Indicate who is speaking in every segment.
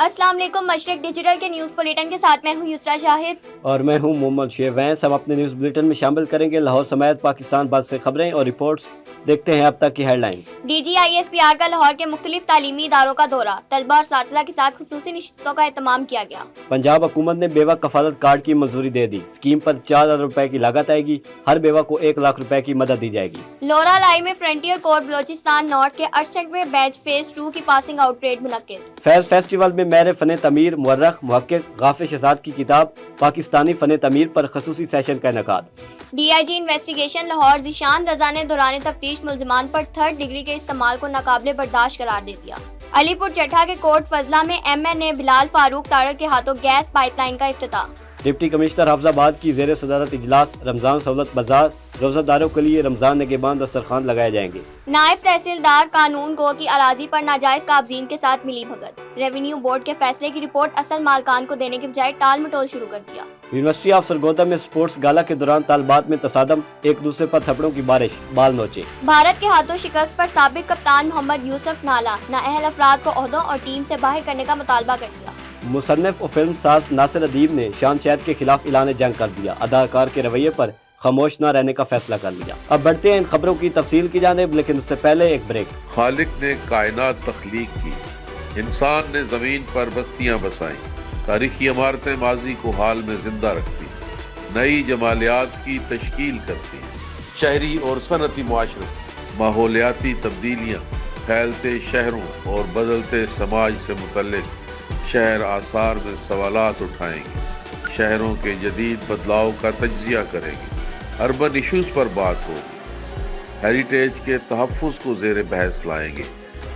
Speaker 1: अस्सलाम वालेकुम। मशरिक डिजिटल के न्यूज़ बुलेटिन के साथ मैं हूँ युसरा शाहिद
Speaker 2: और मैं हूँ मोहम्मद शेर वैंस। हम अपने न्यूज़ बुलेटिन में शामिल करेंगे लाहौर समेत पाकिस्तान भर से खबरें और रिपोर्ट्स। देखते हैं अब तक की हेडलाइंस।
Speaker 1: DGISPR का लाहौर के मुख्तलिफ तालीमी इदारों का दौरा, तलबा और साथिज़ा के साथ खुसूसी नशिस्तों का एहतमाम किया गया।
Speaker 2: पंजाब हुकूमत ने बेवा कफालत कार्ड की मंजूरी दे दी। स्कीम पर 4 अरब रुपए की लागत आएगी। हर बेवा को 1 लाख रुपए की मदद दी जाएगी।
Speaker 1: लोरा लाई में फ्रंटियर कोर बलोचिस्तान नॉर्थ के 68वें बैच फेज 2 की पासिंग आउट परेड मुनक्किद।
Speaker 2: फैज फेस्टिवल में मेरे फन तमीर मुअर्रख मुहक्किक गाफिर शहजाद की किताब पाकिस्तानी फन तमीर पर खसूसी सेशन का इनेकाद।
Speaker 1: DIG इन्वेस्टिगेशन लाहौर ज़ीशान रजा ने दौरान तफ्तीश मुल्ज़िमान पर 3rd डिग्री के इस्तेमाल को नाकाबिले बर्दाश्त करार दे दिया। अलीपुर चट्ठा के कोट फजला में MNA बिलाल फारूक तारड़ के हाथों गैस पाइपलाइन का इफ्तिताह।
Speaker 2: डिप्टी कमिश्नर हफ्जाबाद की जेर सदारत इजलास। रमजान सहूलत बाजार रोजादारों के लिए रमजान निगहबान दस्तरखान लगाए जाएंगे।
Speaker 1: नायब तहसीलदार कानून गो की अराजी पर नाजायज काबजीन के साथ मिली भगत। रेवेन्यू बोर्ड के फैसले की रिपोर्ट असल मालकान को देने के बजाय टाल मटोल शुरू कर दिया।
Speaker 2: यूनिवर्सिटी ऑफ सरगोदा में स्पोर्ट्स गाला के दौरान तालबात में तसादम, एक दूसरे पर थप्पड़ों की बारिश, बाल नोचे।
Speaker 1: भारत के हाथों शिकस्त पर साबिक कप्तान मोहम्मद यूसुफ नाला नाअहल अफराद को ओहदों और टीम से बाहर करने का मुतालबा कर दिया।
Speaker 2: मुसन्निफ और फिल्म साज नासिर अदीब ने शान शहद के खिलाफ ऐलान जंग कर दिया। अदाकार के रवैये पर खामोश न रहने का फैसला कर लिया। अब बढ़ते हैं इन खबरों की तफसील की जानिब, लेकिन उससे पहले एक ब्रेक।
Speaker 3: खालिक ने कायनात तख्लीक की, इंसान ने जमीन पर बस्तियां बसाई, तारीखी इमारतें माजी को हाल में जिंदा रखती, नई जमालियात की तश्कील करती, शहरी और सनती माशरत, माहौलियाती तब्दीलियाँ, फैलते शहरों और बदलते समाज से मुतल्लिक शहर आसार में सवालात उठाएंगे, शहरों के जदीद बदलाव का तज्जिया करेंगे, अर्बन इशूज़ पर बात होगी, हेरिटेज के तहफ़्फ़ुज़ को ज़ेर बहस लाएंगे।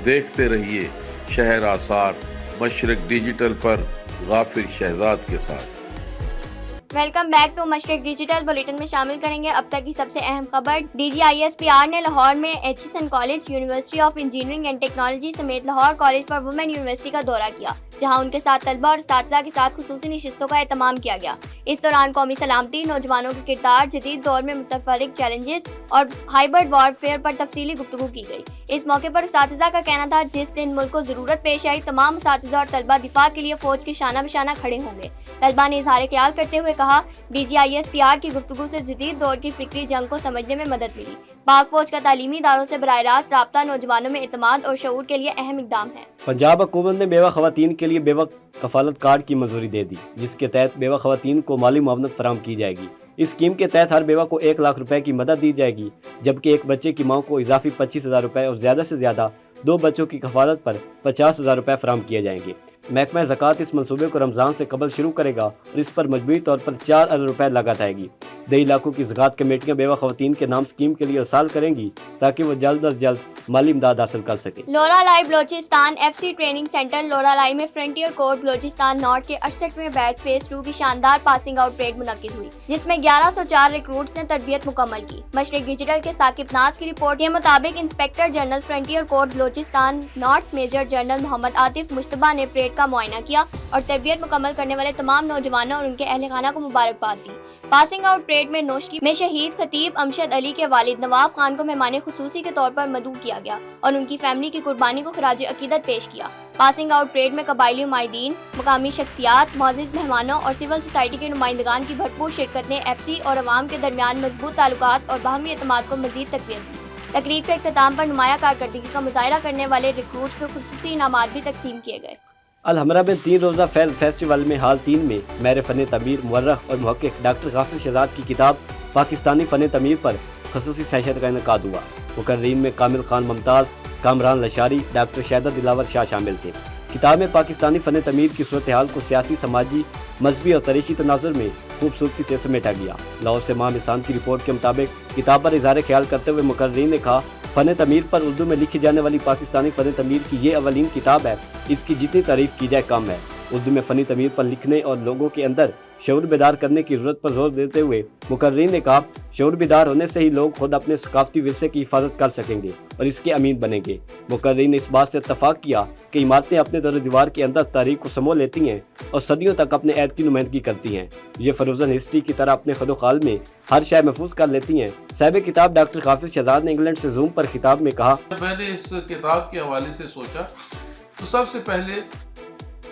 Speaker 3: देखते रहिए शहर आसार मशरिक डिजिटल पर गाफिर शहजाद के साथ।
Speaker 1: Welcome back to Mashriq digital bulletin में शामिल करेंगे अब तक की सबसे अहम खबर। DGISPR ने लाहौर में HSN college, university of engineering and technology समेत Lahore college for women university का दौरा किया, जहां उनके साथ तलबा और साथिज़ा के साथ खुसूसी नशिस्तों का एहतमाम किया गया। इस दौरान कौमी सलामती, नौजवानों के किरदार, जदीद दौर में मुतफर्रिक चैलेंजेस और हाइब्रिड वॉरफेयर पर तफसीली गुफ्तगू की गई। इस मौके पर साथिज़ा का कहना था, जिस दिन मुल्क को जरूरत पेश आई तमाम साथिज़ा और तलबा दिफा के लिए फौज के शाना बशाना खड़े होंगे। तलबा ने इज़हार ख्याल करते हुए कहा, DGISPR की गुफ्तगू से जदीद दौर की फिक्री जंग को समझने में मदद मिली। पाक फौज का तालीमी इदारों से बराह रास्त राब्ता नौजवानों में एतमाद और शऊर के लिए अहम इकदाम है।
Speaker 2: पंजाब हुकूमत ने बेवा खवातीन के लिए बेवा कफालत कार्ड की मंजूरी दे दी, जिसके तहत बेवा खवातीन को माली मुआवनत फराहम की जाएगी। इस स्कीम के तहत हर बेवा को 1 लाख रुपए की मदद दी जाएगी, जबकि एक बच्चे की माँ को इजाफी 25,000 रुपए और ज्यादा से ज्यादा 2 बच्चों की कफालत पर 50,000 रुपए फराहम किए जाएंगे। महकमा ज़कात इस मंसूबे को रमज़ान से कबल शुरू करेगा और इस पर मजबूरी तौर पर 4 अरब रुपए लागत आएगी। 2 इलाकों की ज़कात कमेटियाँ बेवा खवातीन के नाम स्कीम के लिए अरसाल करेंगी, ताकि वो जल्द अज जल्द माली इमदाद हासिल कर सके।
Speaker 1: लोरा लाई बलोचिस्तान FC ट्रेनिंग सेंटर लोरा लाई में फ्रंटियर कोर बलोचिस्तान नॉर्थ के 68वें बैच फेज 2 की शानदार पासिंग आउट परेड मुनक्किद हुई, जिसमें 1104 रिक्रूट्स ने तरबियत मुकम्मल की। मशरिक डिजिटल के साकिब नाज की रिपोर्ट के मुताबिक inspector general frontier corps Balochistan north major general Mohammad Atif Mujtaba ने परेड का मुआयना किया और तरबियत मुकम्मल करने वाले तमाम नौजवानों और उनके अहल खाना को मुबारकबाद दी। पासिंग आउट परेड में नोशकी में शहीद खतीब अमशद अली के वालिद नवाब खान को मेहमान खुसूसी के तौर पर मदऊ किया गया और उनकी फैमिली की कुर्बानी को खराज अकीदत पेश किया। पासिंग आउट परेड में कबायली उमाइदीन, मकामी शख्सियात, मुअज़्ज़िज़ मेहमानों और सिविल सोसाइटी के नुमाइंदगान की भरपूर शिरकत ने FC और अवाम के दरमियान मजबूत ताल्लुकात और बाहमी एतमाद को मज़ीद तक़वीयत दी। तकरीब के इख्तिताम पर नुमाया कारकर्दगी का मुज़ाहिरा करने वाले रिक्रूट्स को खुसूसी इनामात भी तकसीम किए गए।
Speaker 2: अल-हमरा में 3 रोज़ा फैज़ फेस्टिवल में हाल 3 में मेरे फ़न तमीर मुअर्रख और मुहक्किक डॉक्टर गाफिर शहजाद की किताब पाकिस्तानी फ़न तमीर पर खसूसी सेशन का इनेकाद हुआ। मुकर्रीन में कामिल खान मुमताज़, कामरान लशारी, डॉक्टर शहदा दिलावर शाह शामिल थे। किताब में पाकिस्तानी फ़न तमीर की सूरत हाल को सियासी, समाजी, मजहबी और तारीखी तनाजुर में खूबसूरती से समेटा गया। लाहौर से माह मिसान की रिपोर्ट के मुताबिक किताब पर इज़हार ख्याल करते हुए मुकर्रीन ने कहा, फ़न तमीर पर उर्दू में लिखी जाने वाली पाकिस्तानी फ़न तमीर की ये अवलीन किताब है। इसकी जितनी तारीफ़ की जाए कम है। उर्दू में फ़नी तमीर पर लिखने और लोगों के अंदर शऊर बेदार करने की ज़रूरत पर जोर देते हुए मुकर्रीन ने कहा, शऊर बेदार होने से ही लोग खुद अपने सकाफती विरसे की हिफाजत कर सकेंगे और इसके अमीन बनेंगे। मुकर्रीन ने इस बात से इत्तफाक किया कि इमारतें अपने दर दीवार के अंदर तारीख को समो लेती हैं और सदियों तक अपने ऐद की नुमाइंदगी करती हैं। ये फरोजन हिस्ट्री की तरह अपने खदोखाल में हर शय महफूज कर लेती हैं। साहिब किताब डॉक्टर गाफिर शहजाद ने इंग्लैंड से जूम पर खिताब में कहा,
Speaker 4: मैंने इस किताब के हवाले से सोचा तो सबसे पहले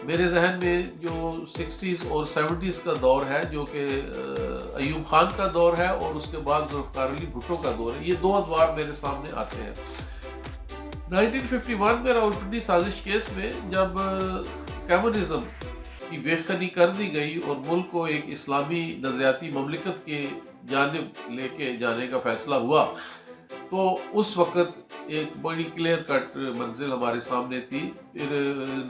Speaker 4: میرے ذہن میں جو 60s اور 70s کا دور ہے، جو کہ ایوب خان کا دور ہے اور اس کے بعد ذوالفقار علی بھٹو کا دور ہے، یہ دو ادوار میرے سامنے آتے ہیں۔ 1951 میں راولپنڈی سازش کیس میں جب کمیونزم کی بے خنی کر دی گئی اور ملک کو ایک اسلامی نظریاتی مملکت کے جانب لے کے جانے کا فیصلہ ہوا، تو اس وقت ایک بڑی کلیئر کٹ منزل ہمارے سامنے تھی۔ پھر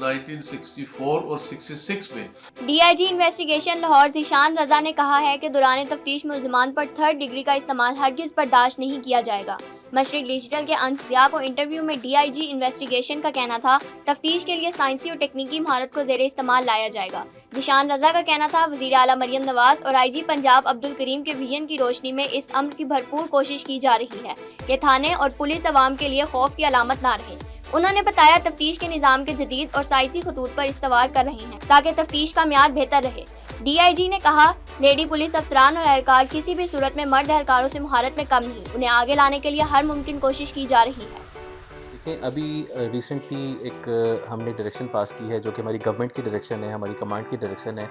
Speaker 4: 1964 اور 66 میں
Speaker 1: D I G investigation Lahore Zeeshan Raza نے کہا ہے کہ دوران تفتیش ملزمان پر 3rd ڈگری کا استعمال ہرگز برداشت نہیں کیا جائے گا۔ مشرق ڈیجیٹل کے انس ضیاء کو انٹرویو میں ڈی آئی جی انویسٹیگیشن کا کہنا تھا تفتیش کے لیے سائنسی اور ٹیکنیکی مہارت کو زیر استعمال لایا جائے گا۔ ذیشان رضا کا کہنا تھا وزیر اعلیٰ مریم نواز اور آئی جی پنجاب عبدالکریم کے ویژن کی روشنی میں اس امر کی بھرپور کوشش کی جا رہی ہے کہ تھانے اور پولیس عوام کے لیے خوف کی علامت نہ رہے۔ انہوں نے بتایا تفتیش کے نظام کے جدید اور سائنسی خطوط پر استوار کر رہے ہیں تاکہ تفتیش کا معیار بہتر رہے۔ ڈی آئی جی نے کہا لیڈی پولیس افسران اور اہلکار کسی بھی صورت میں مرد اہلکاروں سے مہارت میں کم نہیں، انہیں آگے لانے کے لیے ہر ممکن کوشش کی جا رہی ہے۔
Speaker 5: دیکھیں ابھی ریسنٹلی ایک ہم نے ڈائریکشن پاس کی ہے جو کہ ہماری گورنمنٹ کی ڈائریکشن ہے، ہماری کمانڈ کی ڈائریکشن ہے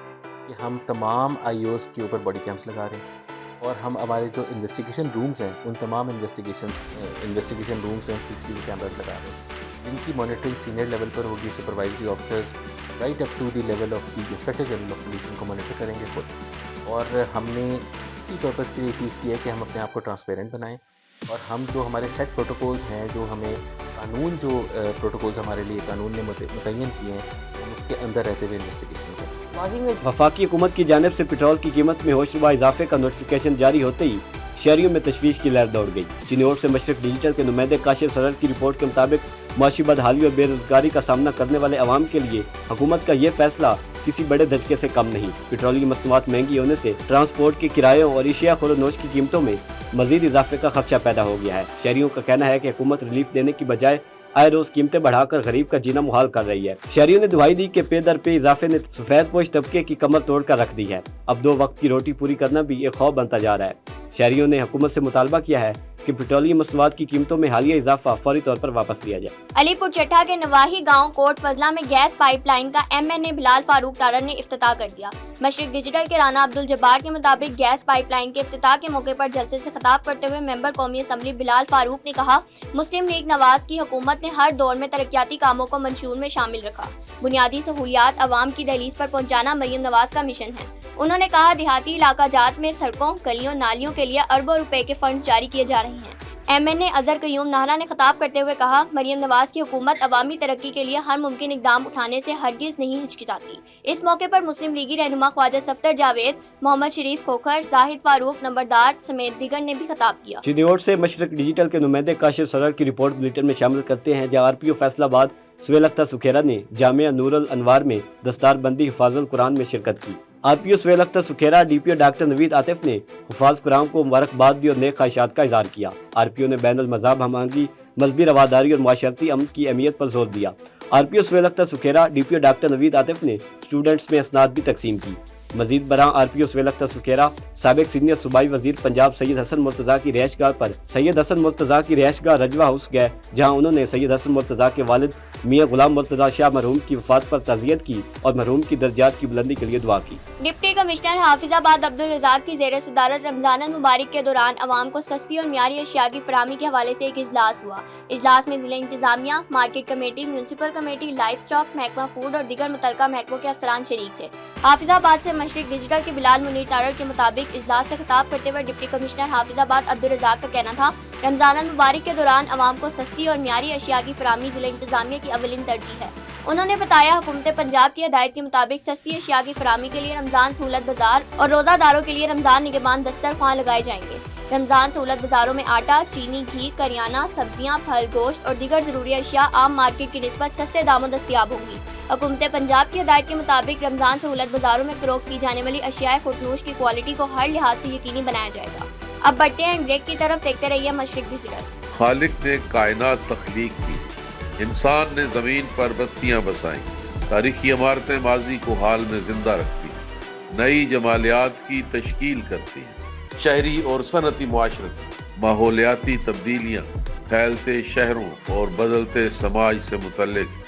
Speaker 5: کہ ہم تمام آئی اوز کے اوپر باڈی کیمپس لگا رہے ہیں، اور ہم ہمارے جو انویسٹیگیشن رومز ہیں ان تمام انویسٹیگیشن رومز میں CCTV کیمراز لگا رہے ہیں جن کی مانیٹرنگ سینئر لیول پر ہوگی۔ Supervisory officers right up to the level of the inspector general of police ان کو مانیٹر کریں گے خود، اور ہم نے اسی پرپز کے لیے چیز کی ہے کہ ہم اپنے آپ کو ٹرانسپیرنٹ بنائیں، اور ہم جو ہمارے سیٹ پروٹوکولز ہیں، جو ہمیں قانون جو پروٹوکولز ہمارے لیے قانون نے متعین کیے ہیں، ہم اس کے اندر رہتے ہوئے انویسٹیگیشن کریں۔
Speaker 2: وفاقی حکومت کی جانب سے پٹرول کی قیمت میں ہوشربا اضافے کا نوٹیفیکیشن جاری ہوتے ہی شہریوں میں تشویش کی لہر دوڑ گئی۔ چینیوٹ سے مشرق ڈیجیٹل کے نمائندے کاشف سرر کی رپورٹ کے مطابق معاشی بدحالی اور بے روزگاری کا سامنا کرنے والے عوام کے لیے حکومت کا یہ فیصلہ کسی بڑے دھچکے سے کم نہیں۔ پٹرولیوم مصنوعات مہنگی ہونے سے ٹرانسپورٹ کے کرایوں اور اشیاء خور و نوش کی قیمتوں میں مزید اضافے کا خدشہ پیدا ہو گیا ہے۔ شہریوں کا کہنا ہے کہ حکومت ریلیف دینے کی بجائے آئے روز قیمتیں بڑھا کر غریب کا جینا محال کر رہی ہے۔ شہریوں نے دہائی دی کہ پے در پے اضافے نے سفید پوش طبقے کی کمر توڑ کر رکھ دی ہے۔ اب 2 وقت کی روٹی پوری کرنا بھی ایک خوف بنتا جا رہا ہے۔ شہریوں نے حکومت سے مطالبہ کیا ہے کہ پیٹرولیم مصنوعات کی قیمتوں میں حالیہ اضافہ فوری طور پر واپس لیا جائے۔
Speaker 1: علی پور چٹھا کے نواحی گاؤں کوٹ فضلہ میں گیس پائپ لائن کا MNA بلال فاروق تارڑ نے افتتاح کر دیا۔ مشرق ڈیجیٹل کے رانا عبدالجبار کے مطابق گیس پائپ لائن کے افتتاح کے موقع پر جلسے سے خطاب کرتے ہوئے ممبر قومی اسمبلی بلال فاروق نے کہا مسلم لیگ نواز کی حکومت نے ہر دور میں ترقیاتی کاموں کو منشور میں شامل رکھا۔ بنیادی سہولیات عوام کی دہلیز پر پہنچانا مریم نواز کا مشن ہے۔ انہوں نے کہا دیہاتی علاقہ جات میں سڑکوں، گلیوں، نالیوں کے لیے اربوں روپے کے فنڈز جاری کیے جا رہے ہیں۔ MNA اظہر قیوم نہرا نے خطاب کرتے ہوئے کہا مریم نواز کی حکومت عوامی ترقی کے لیے ہر ممکن اقدام اٹھانے سے ہرگز نہیں ہچکچاتی۔ اس موقع پر مسلم لیگی رہنما خواجہ صفدر جاوید، محمد شریف کھوکھر، زاہد فاروق نمبردار سمیت دیگر نے بھی خطاب کیا۔
Speaker 2: چینیوٹ سے مشرق ڈیجیٹل کے نمائندے کاشف سرر کی رپورٹ بلیٹن میں شامل کرتے ہیں، جہاں RPO فیصل آباد سہیل اختر سکھیرا نے جامعہ نور الانوار میں دستار بندی حفاظ القرآن میں شرکت کی۔ RPO Sohail Akhtar Sukhera DPO doctor Naveed Atif نے حفاظ قرآن کو مبارکباد دی اور نیک خواہشات کا اظہار کیا۔ RPO نے بین المذہب ہم آہنگی، مذہبی رواداری اور معاشرتی امن کی اہمیت پر زور دیا۔ RPO Sohail Akhtar Sukhera DPO doctor Naveed Atif نے اسٹوڈنٹس میں اسناد بھی تقسیم کی۔ مزید برآں RPO سہیل اختر سکھیرا سابق سینئر صوبائی وزیر پنجاب سید حسن مرتضیٰ کی رہائش گاہ پر سید حسن مرتضیٰ کی رہائش گاہ رجوہ ہاؤس گئے، جہاں انہوں نے سید حسن مرتضیٰ کے والد میاں غلام مرتضیٰ شاہ مرحوم کی وفات پر تعزیت کی اور مرحوم کی درجات کی بلندی کے لیے دعا کی۔
Speaker 1: ڈپٹی کمشنر حافظ آباد عبدالرزاق کی زیر صدارت رمضان المبارک کے دوران عوام کو سستی اور معیاری اشیاء کی فراہمی کے حوالے سے ایک اجلاس ہوا۔ اجلاس میں ضلع انتظامیہ، market committee, municipal committee, life stock محکمہ فوڈ اور دیگر متعلقہ محکموں کے افسران شریک تھے۔ حافظ آباد سے مشرق ڈیجیٹل کے بلال منیر تارڑ کے مطابق اجلاس سے خطاب کرتے ہوئے ڈپٹی کمشنر حافظ آباد عبدالرزاق کا کہنا تھا رمضان المبارک کے دوران عوام کو سستی اور معیاری اشیاء کی فراہمی ضلع انتظامیہ کی اولین ترجیح ہے۔ انہوں نے بتایا حکومت پنجاب کی ہدایت کے مطابق سستی اشیاء کی فراہمی کے لیے رمضان سہولت بازار اور روزہ داروں کے لیے رمضان نگہبان دسترخوان لگائے جائیں گے۔ رمضان سہولت بازاروں میں آٹا، چینی، گھی، کریانہ، سبزیاں، پھل، گوشت اور دیگر ضروری اشیاء عام مارکیٹ کی نسبت سستے داموں دستیاب ہوں گی۔ حکومت پنجاب کی ہدایت کے مطابق رمضان سہولت بازاروں میں فروخت کی جانے والی اشیاء خودنوش کی کوالٹی کو ہر لحاظ سے یقینی بنایا جائے گا۔ اب بڑھتے ہیں بریک کی طرف، دیکھتے رہیے مشرق ڈیجیٹل۔
Speaker 3: خالق نے کائنات تخلیق کی، انسان نے زمین پر بستیاں بسائیں، تاریخی عمارتیں ماضی کو حال میں زندہ رکھتی ہیں، نئی جمالیات کی تشکیل کرتی ہیں، شہری اور صنعتی معاشرت، ماحولیاتی تبدیلیاں، پھیلتے شہروں اور بدلتے سماج سے متعلق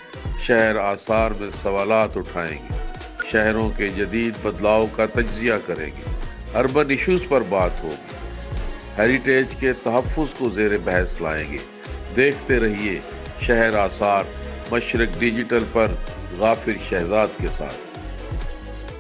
Speaker 3: शहर आसार में सवालात उठाएंगे, शहरों के जदीद बदलाव का तज्जिया करेंगे, अर्बन इश्यूज़ पर बात होगी, हेरिटेज के तहफ़्फ़ुज़ को ज़ेर बहस लाएंगे। देखते रहिए शहर आसार मशरक डिजिटल पर गाफिर शहजाद के साथ।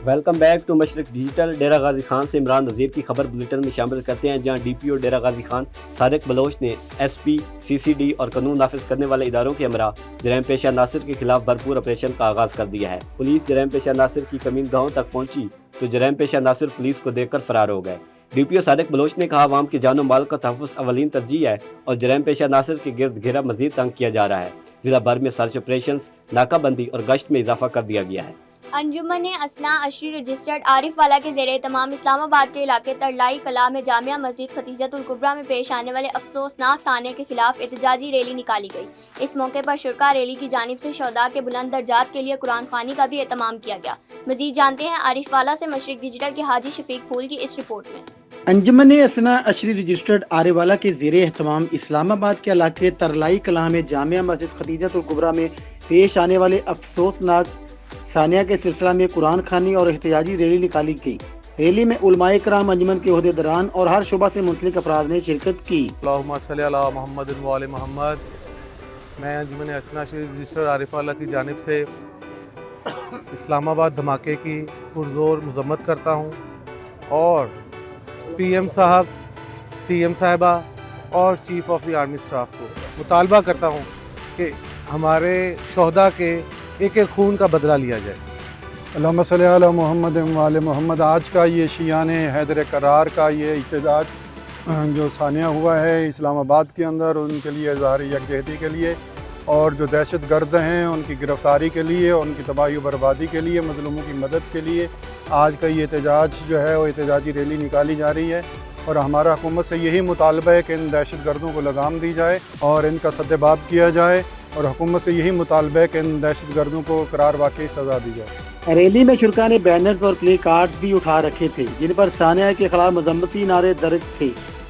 Speaker 2: Welcome back to Mashriq digital. Dera Ghazi Khan से इमरान नज़ीर की खबर बुलेटिन में शामिल करते हैं, जहां DPO डेरा गाजी खान सादिक बलोच ने SP, CCD और कानून नाफिज करने वाले इदारों के हमरा जराइम पेशा नासिर के खिलाफ भरपूर ऑपरेशन का आगाज़ कर दिया है। पुलिस जराइम पेशा नासिर की कमीन गाहों तक पहुंची तो जराइम पेशा नासिर पुलिस को देखकर फरार हो गए। DPO सादिक बलोच ने कहा, अवाम की जानो माल का तहफ़्फ़ुज़ अवलीन तरजीह है और जराइम पेशा नासिर के गिर्द घेरा मज़ीद तंग किया जा रहा है। ज़िला भर में सर्च ऑपरेशन, नाकाबंदी और गश्त में इजाफा कर दिया गया है।
Speaker 1: अंजुमन असना अशरी रजिस्टर्ड आरिफ वाला के ज़ेरे तमाम इस्लामाबाद के इलाके तरलाई कला में जामिया मस्जिद खतीजतुल कुबरा में पेश आने वाले अफसोसनाक साने के खिलाफ एहतजाजी रैली निकाली गई। इस मौके पर शुरका रैली की जानिब से शोहदा के बुलंद दर्जात के लिए कुरान खानी का भी एहतमाम किया गया। मजीद जानते हैं आरिफ वाला से मशरिक डिजिटल के हाजी शफीक फूल की इस रिपोर्ट में।
Speaker 6: अंजुमन असना अशरी रजिस्टर्ड आरेवाला के ज़ेरे एहतमाम इस्लामाबाद के इलाके तरलाई कला में जामिया मस्जिद खतीजतुल कुबरा में पेश आने वाले अफसोसनाक सानिया के सिलसिला में कुरान खानी और एहतजाजी रैली निकाली गई। रैली में उलमाए कराम, अंजुमन के ओहदेदारान और हर शोबा से मुंसलिक अफराद ने शिरकत की।
Speaker 7: अल्लाहुम्मा सल्ली अला मुहम्मद व आले मुहम्मद। मैं अंजुमन असना अशरी रजिस्टर्ड आरिफ वाला की जानिब से इस्लामाबाद धमाके की पुरजोर मज़म्मत करता हूँ और PM साहब, CM साहिबा और chief of the army staff को मुतालबा करता हूँ कि हमारे शोहदा के एक एक खून का बदला लिया जाए।
Speaker 8: अल्लाहुम्मा सल्ली अला मुहम्मद व आले मुहम्मद। आज का ये शियान हैदर करार का ये एहतजाज जो सानिया हुआ है इस्लामाबाद के अंदर, उनके लिए इज़हार यकजहती के लिए और जो दहशत गर्द हैं उनकी गिरफ़्तारी के लिए, उनकी तबाही व बर्बादी के लिए, मज़लूमों की मदद के लिए आज का ये एहतजाज जो है वो एहतजाजी रैली निकाली जा रही है। और हमारा हुकूमत से यही मुतालबा है कि इन दहशत गर्दों को लगाम दी जाए और इनका सद्देबाब किया जाए, और हुकूमत से यही मुतालबा है कि इन दहशत गर्दों को करार वाकई सज़ा दी जाए।
Speaker 6: रैली में शुरका ने बैनर्स और प्ले कार्ड्स भी उठा रखे थे जिन पर सानिया के खिलाफ मजम्मती नारे दर्ज थे।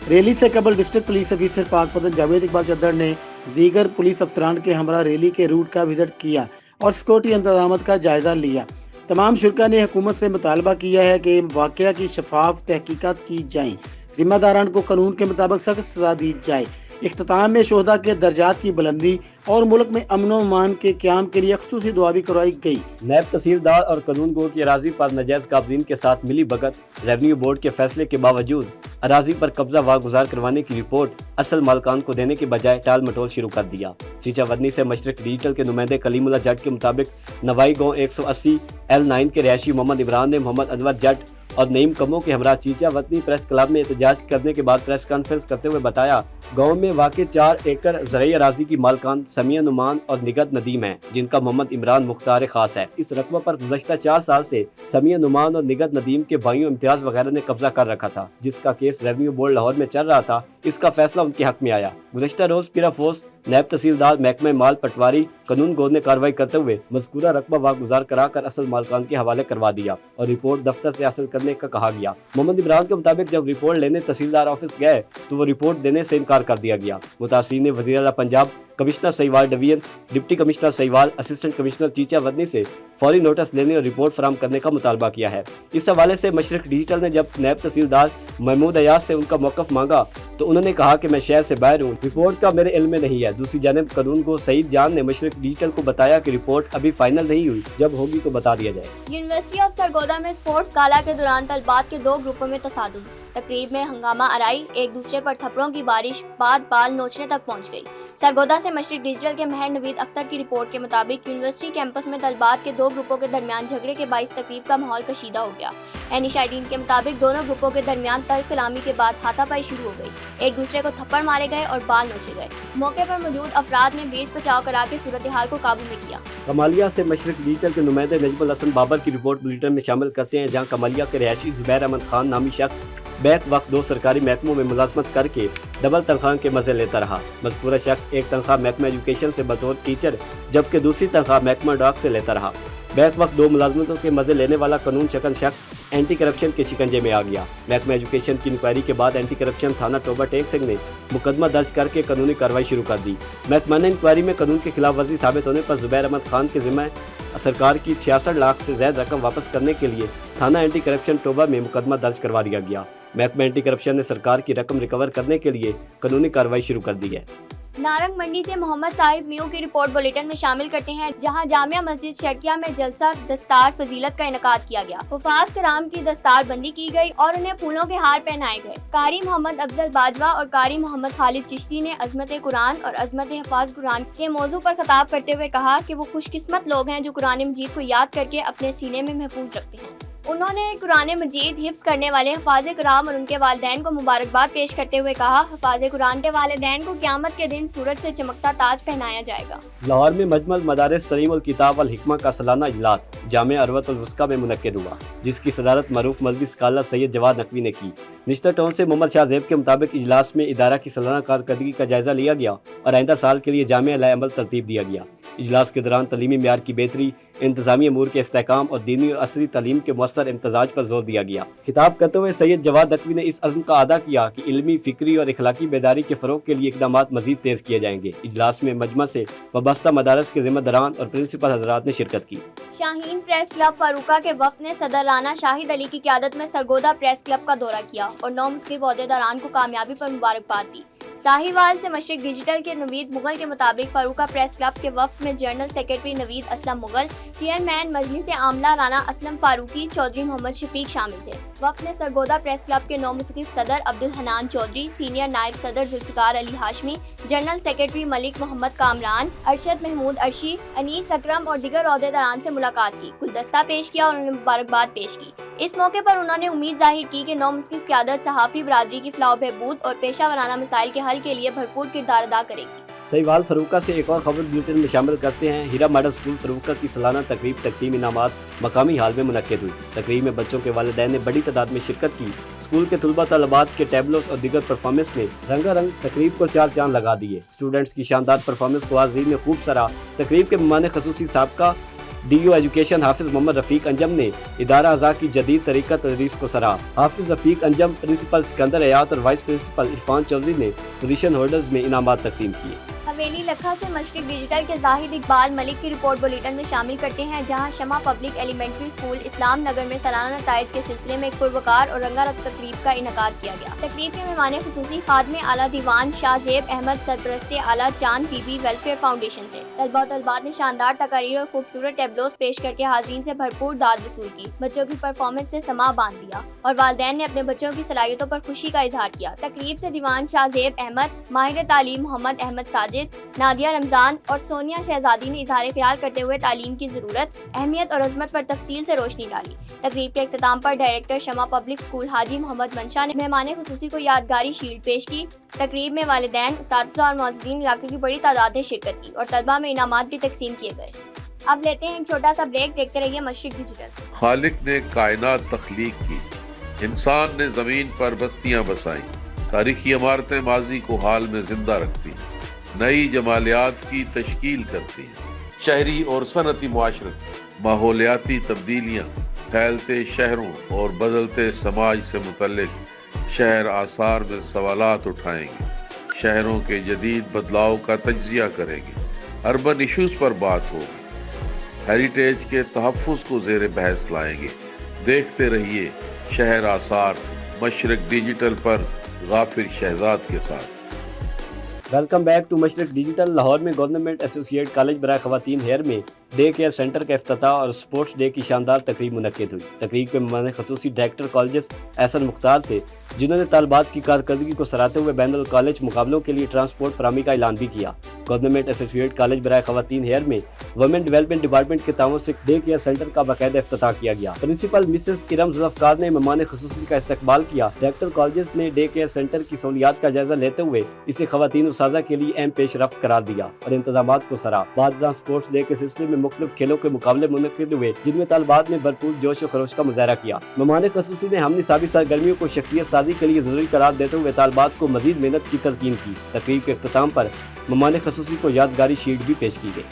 Speaker 6: रैली से कबल district police officer Pakpattan Javed Iqbal चद्दर ने दीगर पुलिस अफसरान के हमरा रैली के रूट का विजिट किया और सिक्योरिटी इंतजाम का जायजा लिया। तमाम शुरका ने हुकूमत से मुतालबा किया है कि वाक़या की शफाफ तहकीकात की जाए, जिम्मेदारान को कानून के मुताबिक सख्त सजा दी जाए। इख्तिताम में शोहदा के दर्जात की बुलंदी और मुल्क में अमन व अमान के क़याम के लिए ख़ुसूसी दुआ भी करवाई गई।
Speaker 2: नायब तहसीलदार और कानून गो की अराजी पर नाजायज काबजीन के साथ मिली भगत, रेवेन्यू बोर्ड के फैसले के बावजूद अराजी पर कब्जा वागुजार करवाने की रिपोर्ट असल मालकान को देने के बजाय टाल मटोल शुरू कर दिया। चीचा वदनी से मशरक डिजिटल के नुमाइंदे कलीमुल्लाह जट के मुताबिक नवाई गाँव 180 L9 के रहायशी मोहम्मद इमरान ने मोहम्मद अनवर जट और नईम कमों के हमरा चीचा वतनी प्रेस क्लब में एहतजाज करने के बाद प्रेस कॉन्फ्रेंस करते हुए बताया, गाँव में वाक़ 4 एकड़ ज़रई अराजी की मालकान समिया नुमान और निगत नदीम हैं, जिनका मोहम्मद इमरान मुख्तार खास है। इस रकबा पर गुज़श्ता 4 साल से समिया नुमान और निगत नदीम के भाइयों इम्तियाज वगैरह ने कब्जा कर रखा था, जिसका केस रेवेन्यू बोर्ड लाहौर में चल रहा था। इसका फैसला उनके हक में आया। गुज़श्ता रोज पिरा फोर्स नायब तहसीलदार महकमे माल पटवारी कानून गो ने कार्रवाई करते हुए मज़कूरा रकबा वागुजार कराकर असल मालकान के हवाले करवा दिया और रिपोर्ट दफ्तर से हासिल करने का कहा गया। मोहम्मद इमरान के मुताबिक जब रिपोर्ट लेने तहसीलदार ऑफिस गए तो वो रिपोर्ट देने से इनकार कर दिया गया। मुतासिर ने वज़ीर आला Punjab, commissioner Sahiwal division, deputy commissioner Sahiwal, assistant commissioner Chichawatni से फौरी नोटिस लेने और रिपोर्ट फराहम करने का मुतालबा किया है। इस हवाले से मशरक डिजिटल ने जब नायब तहसीलदार महमूद अयाज से उनका मौक़िफ़ मांगा तो उन्होंने कहा कि मैं शहर से बाहर हूँ, रिपोर्ट का मेरे इल्म में नहीं है। दूसरी जानिब कानून को सईद जान ने मशरक डिजिटल को बताया कि रिपोर्ट अभी फाइनल नहीं हुई, जब होगी तो बता दिया जाए।
Speaker 1: यूनिवर्सिटी ऑफ सरगोदा में स्पोर्ट्स गाला के दौरान तलबात के 2 ग्रुपों में तसादुम, तकरीब में हंगामा आराई, एक दूसरे पर थप्पड़ों की बारिश, बाद बाल नोचने तक पहुंच गई। सरगोदा से मशरक डिजिटल के महर नवीद अख्तर की रिपोर्ट के मुताबिक यूनिवर्सिटी कैंपस में तलबात के 2 ग्रुपों के दरमियान झगड़े के बाइस तकरीब का माहौल कशीदा हो गया। एनिशाइडीन के मुताबिक दोनों ग्रुपों के दरमियान तर्क कलामी के बाद हाथापाई शुरू हो गई, एक दूसरे को थप्पड़ मारे गए और बाल नोचे गए। मौके पर मौजूद अफराद ने बीच बचाव करा के सूरत हाल को काबू में किया।
Speaker 2: कमालिया से मशरक डिजिटल के नुमाइंदे नजमुल हसन बाबर की रिपोर्ट बुलेटिन में शामिल करते हैं, जहाँ कमालिया के रहायशी जुबैर अहमद खान नामी शख्स बैक वक्त 2 सरकारी महकमों में मुलाजमत करके डबल तनख्वाह के मजे लेता रहा। मज़कूरा शख्स एक तनख्वाह महकमा एजुकेशन से बतौर टीचर जबकि दूसरी तनख्वाह महकमा डाक से लेता रहा। बैक वक्त 2 मुलाजमतों के मजे लेने वाला कानून शकन शख्स एंटी करप्शन के शिकंजे में आ गया। महकमा एजुकेशन की इंक्वायरी के बाद एंटी करप्शन थाना टोबा टेक सिंह ने मुकदमा दर्ज करके कानूनी कार्रवाई शुरू कर दी। महकमा ने इंक्वायरी में कानून के खिलाफ वर्जी साबित होने पर जुबैर अहमद खान के जिम्मे सरकार की 66 लाख से ज्यादा रकम वापस करने के लिए थाना एंटी करप्शन टोबा में मुकदमा दर्ज करवा दिया गया। महकमा एंटी करप्शन ने सरकार की रकम रिकवर करने के लिए कानूनी कार्रवाई शुरू कर दी है।
Speaker 1: नारंग मंडी से मोहम्मद साहिब मियों की रिपोर्ट बुलेटिन में शामिल करते हैं, जहां जामिया मस्जिद शर्किया में जलसा दस्तार फजीलत का इनकाद किया गया। हुफाज कराम की दस्तार बंदी की गई और उन्हें फूलों के हार पहनाए गए। कारी मोहम्मद अफजल बाजवा और कारी मोहम्मद खालिद चिश्ती ने अजमत कुरान और अजमत हिफाज कुरान के मौजू पर खिताब करते हुए कहा कि वो खुशकिस्मत लोग हैं जो कुरान मजीद को याद करके अपने सीने में महफूज रखते हैं। उन्होंने कुरान मजीद हिफ्ज करने वाले हिफाज कुरान और उनके वालिदैन को मुबारकबाद पेश करते हुए कहा, हिफाज कुरान के वालिदैन को क़यामत के दिन सूरज से चमकता ताज पहनाया जाएगा।
Speaker 2: लाहौर में मजमल मदारिस तरीम उल किताब वल हिकमा का सालाना इजलास जामिया अरवत उल वुस्का में मुनक्किद हुआ, जिसकी सदारत मरूफ मजहबी स्कॉलर सैयद जवाद नकवी ने की। निश्तर टाउन से मोहम्मद शाह ज़ैब के मुताबिक इजलास में इदारा की सालाना कारकर्दगी का जायजा लिया गया और आइंदा साल के लिए जामिया लाए अमल तरतीब दिया गया। इजलास के दौरान तलीमी म्यार की बेहतरी, इंतजामी अमूर के इस्तेहकाम और दीनी और असरी तालीम के मुअस्सर इम्तजाज पर जोर दिया गया। खिताब करते हुए सैयद जवाद नकवी ने इस अज़्म का अदा किया कि इल्मी, फिक्री और इखलाकी बेदारी के फ़रोग़ के लिए इक़दामात मज़ीद तेज़ किए जाएंगे। इजलास में मजमा से वाबस्ता मदारस के ज़िम्मेदारान और प्रिंसिपल हज़रात ने शिरकत की।
Speaker 1: शाहीन प्रेस क्लब फारूका के वफ़द ने सदर राना शाहिद अली की क़यादत में सरगोदा प्रेस क्लब का दौरा किया और 9 मुख्तलिफ ओहदेदारान को कामयाबी पर मुबारकबाद दी। साहिवाल से मशरिक डिजिटल के नवीद मुगल के मुताबिक फारूका प्रेस क्लब के वफ़द में general secretary Naveed Aslam Mughal, chairman मजलिस आमला राना असलम फारूकी, चौधरी मोहम्मद शफीक शामिल थे। वफ़द ने सरगोदा प्रेस क्लब के 9 मुख्तलिफ सदर अब्दुल हनान चौधरी, सीनियर नायब सदर जुल्फ़िकार अली हाशमी, जनरल सेक्रेटरी मलिक मोहम्मद कामरान, अरशद महमूद अर्शी, अनीस अकरम और दीगर ओहदेदारान से मुलाकात की, गुलदस्ता पेश किया और उन्हें मुबारकबाद पेश की। इस मौके पर उन्होंने उम्मीद जाहिर की कि 9 मुख्तलिफ क़यादत सहाफ़ी बरादरी की फलाह बहबूद और पेशा वराना मसाइल के हल के लिए भरपूर किरदार अदा करेगी।
Speaker 2: सहीवाल फरूका से एक और खबर बुलेटिन में शामिल करते हैं। हीरा मॉडल स्कूल फरूका की सालाना तकरीब तकसीम इनामात मकामी हाल में मुनक्किद हुई। तकरीब में बच्चों के वालिदैन ने बड़ी तादाद में शिरकत की। स्कूल के तलबा तलबात के टैबलोस और दीगर परफॉर्मेंस ने रंगारंग तकरीब को 4 चांद लगा दिए। स्टूडेंट्स की शानदार परफॉर्मेंस को हाज़रीन ने खूब सराहा। तकरीब के मेहमान ख़ुसूसी साबका DO एजुकेशन हाफिज मोहम्मद रफ़ीक अंजम ने इदारा अज़ा की जदीद तरीका तदरीस को सराहा। हाफिज रफ़ीक अंजम, प्रिंसिपल सिकंदर हयात और वाइस प्रिंसिपल इरफान चौधरी ने पोजीशन होल्डर्स में इनामात तकसीम किए।
Speaker 1: हवेली लखा से मशरिक डिजिटल के जाहिद इकबाल मलिक की रिपोर्ट बुलेटिन में शामिल करते हैं, जहां शमा पब्लिक एलिमेंट्री स्कूल इस्लाम नगर में सालाना नताइज के सिलसिले में एक पुरवकार और रंगारंग तकरीब का इनकाद किया गया। तकरीब के मेहमान खुसूसी खादमे आला दीवान शाह ज़ैब अहमद, सरपरस्ते आला चांद पीबी वेलफेयर फाउंडेशन थे। तलबा तलबात ने शानदार तकारीर और खूबसूरत टैबलोस पेश करके हाज़रीन से भरपूर दाद वसूल की। बच्चों की परफॉर्मेंस से समा बांध दिया और वालिदैन ने अपने बच्चों की सलाहियतों पर खुशी का इजहार किया। तकरीब से दीवान शाह ज़ैब अहमद, माहिर तालीम मोहम्मद अहमद साजिद, नादिया रमजान और सोनिया शहजादी ने इजहार ख्याल करते हुए तालीम की ज़रूरत, अहमियत और अजमत पर तफसील से रोशनी डाली। तकरीब के इख्तिताम पर डायरेक्टर शमा पब्लिक स्कूल हाजी मोहम्मद मंशा ने मेहमान खुसूसी को यादगारी शील्ड पेश की। तकरीब में वालिदैन, उस्तादिज़ा और मौजूदीन इलाके की बड़ी तादाद ने शिरकत की और तलबा में इनामात भी तकसीम किए गए। अब लेते हैं एक छोटा सा ब्रेक, देखते रहिए मशरिक डिजिटल।
Speaker 3: खालिक ने कायनात तख्लीक की, इंसान ने ज़मीन पर बस्तियां बसाई, तारीखी इमारतें माजी को हाल में जिंदा रखती, नई जमालियात की तश्कील करती हैं। शहरी और सनती मुआशरत, माहौलियाती तब्दीलियाँ, फैलते शहरों और बदलते समाज से मुतल्लिक शहर आसार में सवालात उठाएंगे, शहरों के जदीद बदलाव का तज्जिया करेंगे, अर्बन इशूज़ पर बात होगी, हेरिटेज के तहफ़्फ़ुज़ को ज़ेर बहस लाएंगे। देखते रहिए शहर आसार मशरिक डिजिटल पर गाफिर शहजाद के साथ।
Speaker 2: Welcome back to Mashriq digital. Lahore में गवर्नमेंट एसोसिएट कॉलेज बराए ख़वातीन हेयर में डे केयर सेंटर का इफ्तिताह और स्पोर्ट्स डे की शानदार तकरीब मुनक्किद हुई। तकरीब के मेहमान ख़ुसूसी डायरेक्टर कॉलेज एहसन मुख्तार थे, जिन्होंने तालबात की कारकर्दगी को सराहते हुए बैनुल कॉलेज मुकाबलों के लिए ट्रांसपोर्ट फराहमी का ऐलान भी किया। गवर्नमेंट एसोसिएट कॉलेज बराए ख़वातीन हेयर में वुमेन डेवलपमेंट डिपार्टमेंट के ताउन से डे केयर सेंटर का बाकायदा इफ्तिताह किया गया। प्रिंसिपल मिसेस इरम जुल्फ़कार ने मेहमान ख़ुसूसी का इस्तकबाल किया। डायरेक्टर कॉलेज ने डे केयर सेंटर की सहूलियात का जायजा लेते हुए इसे ख़वातीन उस्ताज़ा के लिए अहम पेश रफ्त करार दिया और इंतजामात को सराहा। बाद स्पोर्ट्स डे के सिलसिले में मुख्तलिफ खेलों के मुकाबले मुनक्किद हुए, जिनमें तालिबात ने भरपूर जोश और खरोश का मुजाहरा किया। मेहमान ख़ुसूसी ने हमने साबित सरगर्मियों को शख्सियत साजी के लिए ज़रूरी करार देते हुए तालिबात को मजीद मेहनत की तलकीन की। तकरीब के इख्तिताम पर मेहमान ख़ुसूसी को यादगारी शील्ड भी पेश की गई।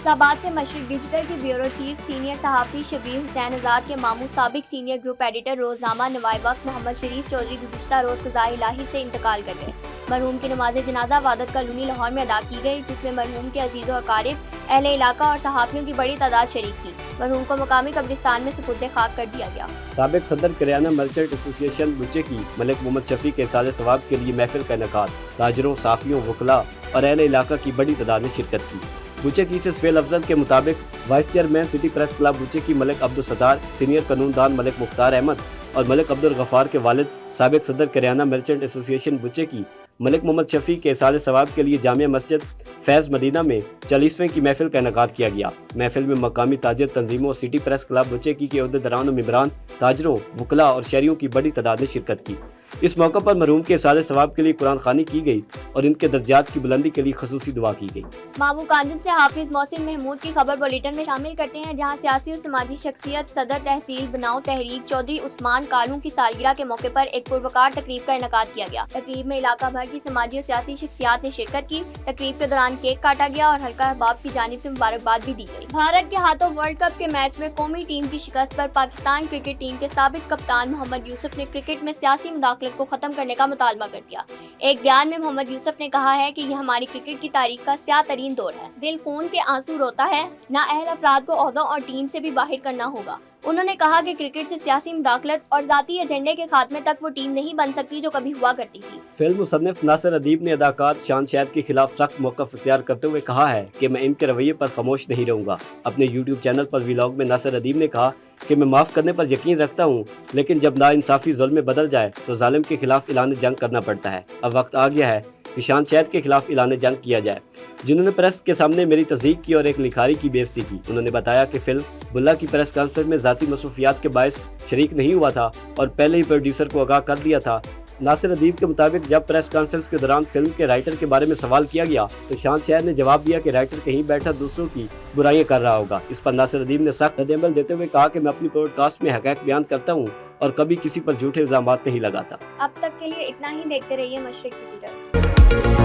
Speaker 1: फैसला आबाद से मशरिक डिजिटल के ब्यूरो चीफ सीनियर सहाफ़ी शबीर हुसैन आज़ाद के मामू साबिक सीनियर ग्रुप एडिटर रोजनामा नवाब वक्त मोहम्मद शरीफ चौधरी गुज़िश्ता रोज़ क़ज़ा इलाही से इंतकाल कर गए। मरहूम की नमाज जनाजा वादत कॉलोनी लाहौर में अदा की गई, जिसमें मरहूम के अजीज़ व अकारिब, अहले इलाका और सहाफ़ियों की बड़ी तादाद शरीक थी। मरहूम को मकामी कब्रिस्तान में सुपुर्द खाक कर दिया गया।
Speaker 2: साबिक सदर करियाना मर्चेंट एसोसिएशन बुचे की मलिक मोहम्मद शफी के साल सवाब के लिए महफिल का इनेकाद, ताजरों, साफियों, वकला और अहले इलाका की बड़ी तादाद ने शिरकत की। बुचे की से सुहेल अफजल के मुताबिक vice chairman city press club Bucheki Malik Abdul Sattar, सीनियर कानूनदान मलिक मुख्तार अहमद और मलिक अब्दुल गफ्फार के वालिद साबिक सदर करियाना मर्चेंट एसोसिएशन बुचे की मलिक मोहम्मद शफी के साल सवाब के लिए जामिया मस्जिद फैज़ मदीना में 40वें की महफिल का इनेकाद किया गया। महफिल में मकामी ताजिर तंजीमों, सिटी प्रेस क्लब बुचे के अहदेदारान और मेंबरान, ताजरों, वकला और शहरियों की बड़ी तादाद ने शिरकत की। इस मौके पर मरहूम के साल सवाब के लिए कुरान खानी की गई और इनके दर्जात की बुलंदी के लिए खसूसी दुआ की गई।
Speaker 1: मामू कांजन से हाफिज मोहसिन महमूद की खबर बुलेटिन में शामिल करते हैं, जहां सियासी और समाजी शख्सियत सदर तहसील बनाओ तहरीक चौधरी उस्मान कालू की सालगिरह के मौके पर एक पुरवकार तकरीब का इनेकाद किया गया। तकरीब में इलाका भर की समाजी और सियासी शख्सियात ने शिरकत की। तकरीब के दौरान केक काटा गया और हल्का अहबाब की जानिब से मुबारकबाद भी दी गई। भारत के हाथों वर्ल्ड कप के मैच में कौमी टीम की शिकस्त पर पाकिस्तान क्रिकेट टीम के साबिक कप्तान मोहम्मद यूसुफ ने क्रिकेट में सियासी मुदाखलत को खत्म करने का मुतालबा कर दिया। एक बयान में मोहम्मद यूसुफ ने कहा है कि यह हमारी क्रिकेट की तारीख का स्याह तरीन दौर है। दिल खून के आंसू रोता है, नाअहल अफराद को ओहदों और टीम से भी बाहर करना होगा। उन्होंने कहा कि क्रिकेट से सियासी मुदाखलत और जाती एजेंडे के खात्मे तक वो टीम नहीं बन सकती जो कभी हुआ करती थी।
Speaker 2: फिल्म मुसन्निफ नासिर अदीब ने अदाकार शान शहद के खिलाफ सख्त मौक़िफ़ इख्तियार करते हुए कहा है कि मैं इनके रवैये पर खामोश नहीं रहूँगा। अपने यूट्यूब चैनल पर व्लॉग में नासिर अदीब ने कहा कि मैं माफ़ करने पर यकीन रखता हूँ, लेकिन जब नाइंसाफ़ी जुल्म में बदल जाए तो जालिम के खिलाफ ऐलान जंग करना पड़ता है। अब वक्त आ गया है कि शान शहद के खिलाफ ऐलान जंग किया जाए, जिन्होंने प्रेस के सामने मेरी तस्दीक की और एक लिखारी की बेइज्जती की। उन्होंने बताया कि फिल्म बुल्ला की प्रेस कॉन्फ्रेंस में ज़ाती मसरूफियात के बायस शरीक नहीं हुआ था और पहले ही प्रोड्यूसर को आगाह कर दिया था। नासिर अदीब के मुताबिक जब प्रेस कॉन्फ्रेंस के दौरान फिल्म के राइटर के बारे में सवाल किया गया तो शान शहद ने जवाब दिया कि राइटर कहीं बैठा दूसरों की बुराइयां कर रहा होगा। इस पर नासिर अदीब ने सख्त रद्द-ए-अमल देते हुए कहा कि मैं अपनी पॉडकास्ट में हक़ाइक़ बयान करता हूँ और कभी किसी पर झूठे इल्ज़ामात नहीं लगाता।
Speaker 1: अब तक के लिए इतना ही। देखते रहिए मशरिक डिजिटल।